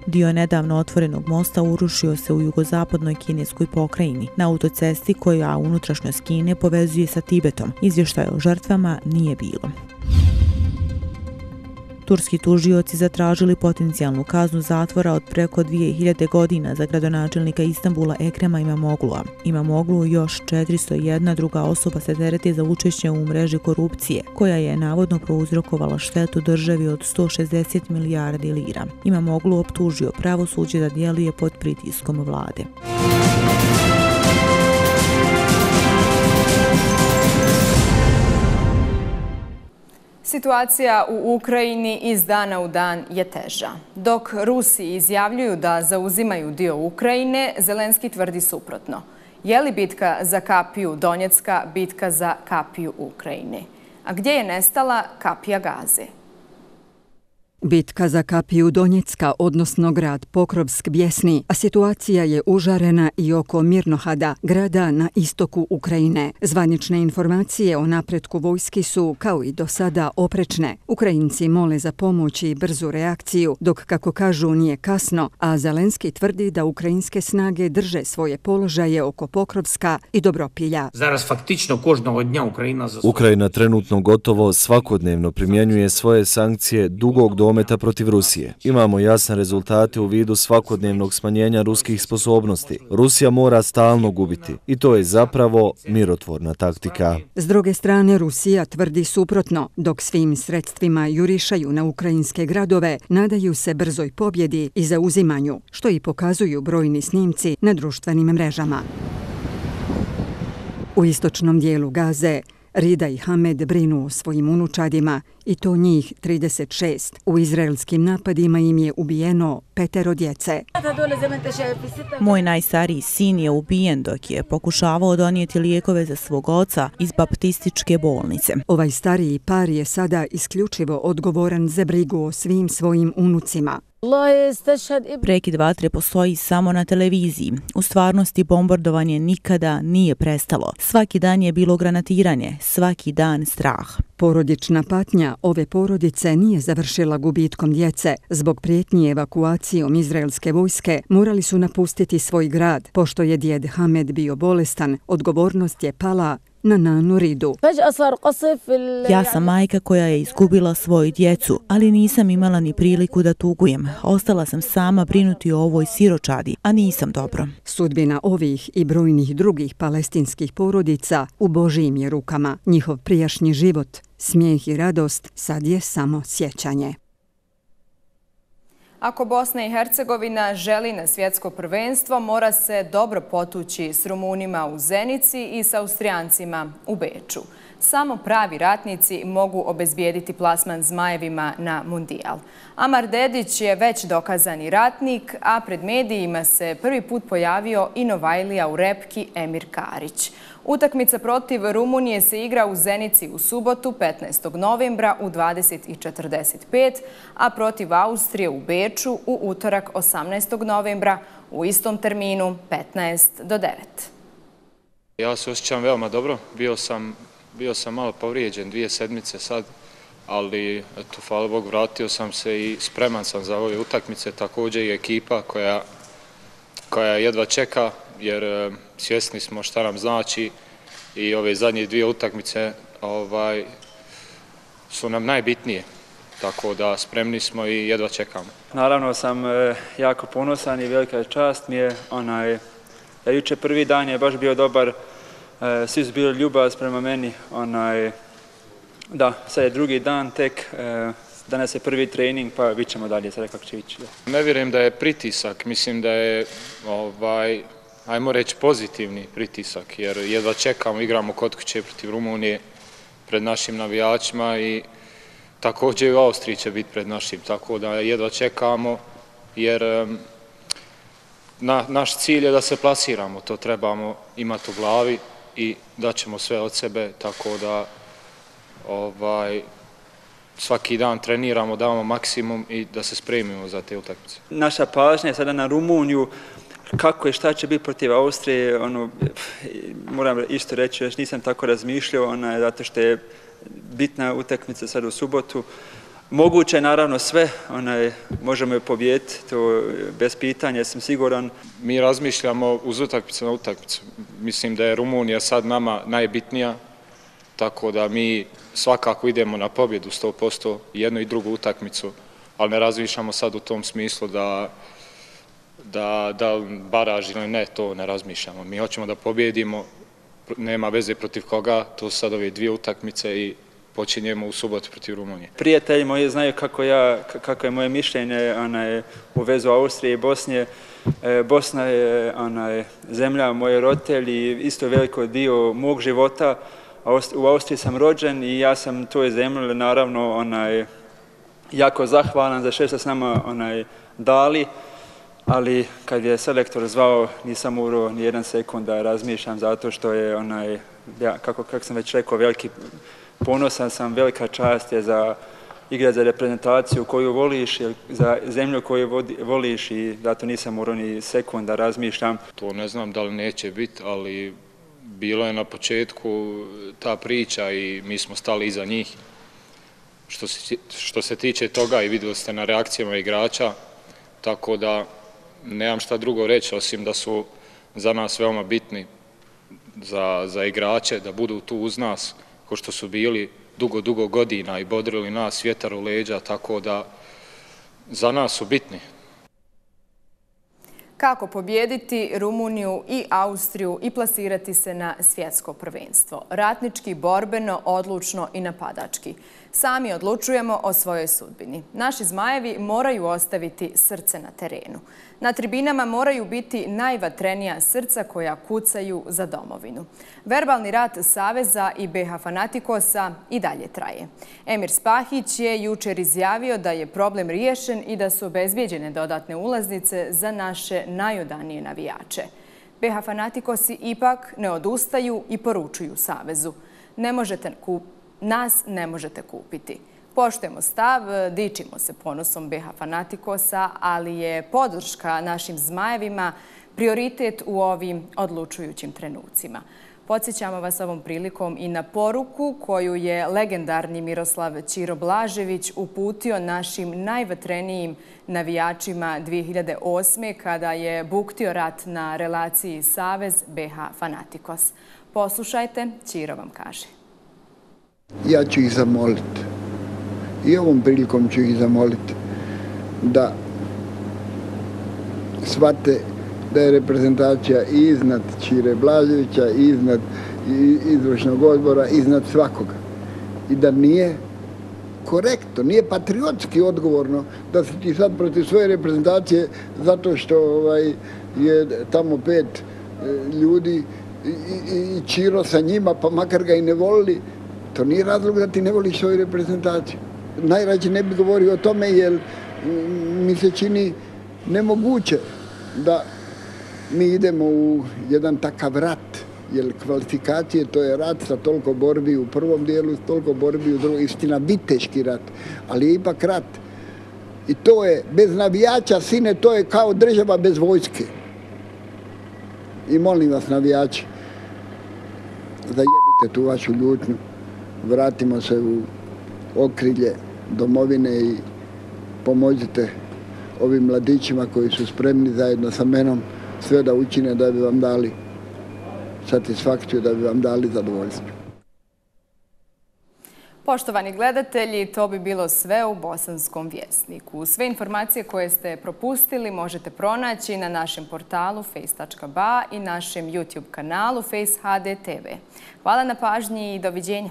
Dio nedavno otvorenog mosta urušio se u jugozapadnoj kineskoj pokrajini, na autocesti koja unutrašnjost Kine povezuje sa Tibetom. Izvještaja o žrtvama nije bilo. Turski tužioci zatražili potencijalnu kaznu zatvora od preko 2000 godina za gradonačelnika Istanbula Ekrema Imamoglua. Imamoglu i još 401 druga osoba se tereti za učešće u mreži korupcije, koja je navodno prouzrokovala štetu državi od 160 milijardi lira. Imamoglu optužio pravosuđe da djeluje pod pritiskom vlade. Situacija u Ukrajini iz dana u dan je teža. Dok Rusi izjavljuju da zauzimaju dio Ukrajine, Zelenski tvrdi suprotno. Je li bitka za kapiju Donjecka bitka za kapiju Ukrajine? A gdje je nestala kapija Gaze? Bitka za kapiju Donjecka, odnosno grad Pokrovsk, bjesni, a situacija je užarena i oko Mirnohada, grada na istoku Ukrajine. Zvanične informacije o napretku vojski su, kao i do sada, oprečne. Ukrajinci mole za pomoć i brzu reakciju, dok, kako kažu, nije kasno, a Zelenski tvrdi da ukrajinske snage drže svoje položaje oko Pokrovska i Dobropilja. Ukrajina trenutno gotovo svakodnevno primjenjuje svoje sankcije dugog dometa protiv Rusije. Imamo jasne rezultate u vidu svakodnevnog smanjenja ruskih sposobnosti. Rusija mora stalno gubiti i to je zapravo mirotvorna taktika. S druge strane, Rusija tvrdi suprotno, dok svim sredstvima jurišaju na ukrajinske gradove, nadaju se brzoj pobjedi i zauzimanju, što i pokazuju brojni snimci na društvenim mrežama. U istočnom dijelu Gaze, Rida i Hamed brinu o svojim unučadima, i to njih 36. U izraelskim napadima im je ubijeno 5 djece. Moj najstariji sin je ubijen dok je pokušavao donijeti lijekove za svog oca iz baptističke bolnice. Ovaj stariji par je sada isključivo odgovoran za brigu o svim svojim unucima. Prekid vatre postoji samo na televiziji. U stvarnosti bombardovanje nikada nije prestalo. Svaki dan je bilo granatiranje, svaki dan strah. Porodična patnja ove porodice nije završila gubitkom djece. Zbog prijetnje evakuacijom izraelske vojske morali su napustiti svoj grad. Pošto je djed Hamed bio bolestan, odgovornost je pala na Nanu Ridu. Ja sam majka koja je izgubila svoju djecu, ali nisam imala ni priliku da tugujem. Ostala sam sama brinuti o ovoj siročadi, a nisam dobro. Sudbina ovih i brojnih drugih palestinskih porodica u Božijim je rukama. Njihov prijašnji život, smijeh i radost sad je samo sjećanje. Ako Bosna i Hercegovina želi na svjetsko prvenstvo, mora se dobro potući s Rumunima u Zenici i s Austrijancima u Beču. Samo pravi ratnici mogu obezbijediti plasman Zmajevima na Mundijal. Amar Dedić je već dokazani ratnik, a pred medijima se prvi put pojavio i Novajlija u repki Emir Karić. Utakmica protiv Rumunije se igra u Zenici u subotu 15. novembra u 20:45, a protiv Austrije u Beču u utorak 18. novembra u istom terminu 15:09. Ja se osjećam veoma dobro. Bio sam malo povrijeđen 2 sedmice sad, ali eto, hvala Bogu, vratio sam se i spreman sam za ove utakmice. Također i ekipa koja jedva čeka, jer svjesni smo šta nam znači i ove zadnje 2 utakmice su nam najbitnije. Tako da spremni smo i jedva čekamo. Naravno sam jako ponosan i velika čast mi je. Jučer prvi dan je baš bio dobar, svi su bili ljubav prema meni. Da, sad je drugi dan tek, danas je prvi trening pa vidit ćemo dalje sada kako će ići. Ne vjerujem da je pritisak, mislim da je, ajmo reći, pozitivni pritisak, jer jedva čekamo, igramo kod kuće protiv Rumunije pred našim navijačima i također i u Austriji će biti pred našim, tako da jedva čekamo, jer naš cilj je da se plasiramo, to trebamo imati u glavi i daćemo sve od sebe, tako da svaki dan treniramo, damo maksimum i da se spremimo za te utakmice. Naša pažnja je sada na Rumuniju, kako i šta će biti protiv Austrije, moram isto reći, još nisam tako razmišljao, zato što je bitna utakmica sad u subotu. Moguće je naravno sve, možemo je pobijediti, to bez pitanja, sam siguran. Mi razmišljamo uz utakmicu na utakmicu. Mislim da je Rumunija sad nama najbitnija, tako da mi svakako idemo na pobjedu 100%, jednu i drugu utakmicu, ali ne razmišljamo sad u tom smislu da baraž ili ne, to ne razmišljamo. Mi hoćemo da pobjedimo, nema veze protiv koga, to su sad ove dvije utakmice i počinjemo u subotu protiv Rumunije. Prijatelji moji znaju kako je moje mišljenje u vezu Austrije i Bosne. Bosna je zemlja moje roditelji, isto veliko dio mog života. U Austriji sam rođen i ja sam toj zemlji naravno jako zahvalan za sve što s nama dali, ali kad je selektor zvao nisam morao ni jedan sekund da razmišljam zato što je kako sam već rekao, veliki ponosan sam, velika čast je za igrati za reprezentaciju koju voliš, za zemlju koju voliš i zato nisam morao ni sekund da razmišljam. To ne znam da li neće biti, ali bilo je na početku ta priča i mi smo stali iza njih. Što se tiče toga i vidjeli ste na reakcijama igrača, tako da nemam šta drugo reći, osim da su za nas veoma bitni za igrače, da budu tu uz nas, ko što su bili dugo godina i bodrili nas, vjetar u leđa, tako da za nas su bitni. Kako pobijediti Rumuniju i Austriju i plasirati se na svjetsko prvenstvo? Ratnički, borbeno, odlučno i napadački. Sami odlučujemo o svojoj sudbini. Naši zmajevi moraju ostaviti srce na terenu. Na tribinama moraju biti najvatrenija srca koja kucaju za domovinu. Verbalni rat Saveza i BiH Fanatikosa i dalje traje. Emir Spahić je jučer izjavio da je problem riješen i da su obezbijeđene dodatne ulaznice za naše najodanije navijače. BiH Fanatikosi ipak ne odustaju i poručuju Savezu: nas ne možete kupiti. Poštujemo stav, dičimo se ponosom BiH Fanatikosa, ali je podrška našim zmajevima prioritet u ovim odlučujućim trenucima. Podsjećamo vas ovom prilikom i na poruku koju je legendarni Miroslav Ćiro Blažević uputio našim najvatrenijim navijačima 2008. kada je buktio rat na relaciji Savez BiH Fanatikos. Poslušajte, Ćiro vam kaže. Ja ću ih zamoliti. I ovom prilikom ću ih zamoliti da shvate da je reprezentacija iznad Ćire Blaževića, iznad izvršnog odbora, iznad svakoga. I da nije korektno, nije patriotski odgovorno da se ti sad protiv svoje reprezentacije zato što je tamo 5 ljudi i Ćiro sa njima, pa makar ga i ne volili, to nije razlog da ti ne voliš svoju reprezentaciju. Najrađe ne bi govorio o tome jer mi se čini nemoguće da mi idemo u jedan takav rat, jer kvalifikacije to je rat sa toliko borbi u prvom dijelu, toliko borbi u drugom, istina viteški rat, ali je ipak rat. I to je, bez navijača, sine, to je kao država bez vojske. I molim vas, navijači, zajebite tu vašu ljutnju, vratimo se u okrilje domovine i pomođite ovim mladićima koji su spremni zajedno sa menom sve da učine da bi vam dali satisfakciju, da bi vam dali zadovoljstvo. Poštovani gledatelji, to bi bilo sve u Bosanskom vjesniku. Sve informacije koje ste propustili možete pronaći na našem portalu face.ba i našem YouTube kanalu Face HD TV. Hvala na pažnji i doviđenja.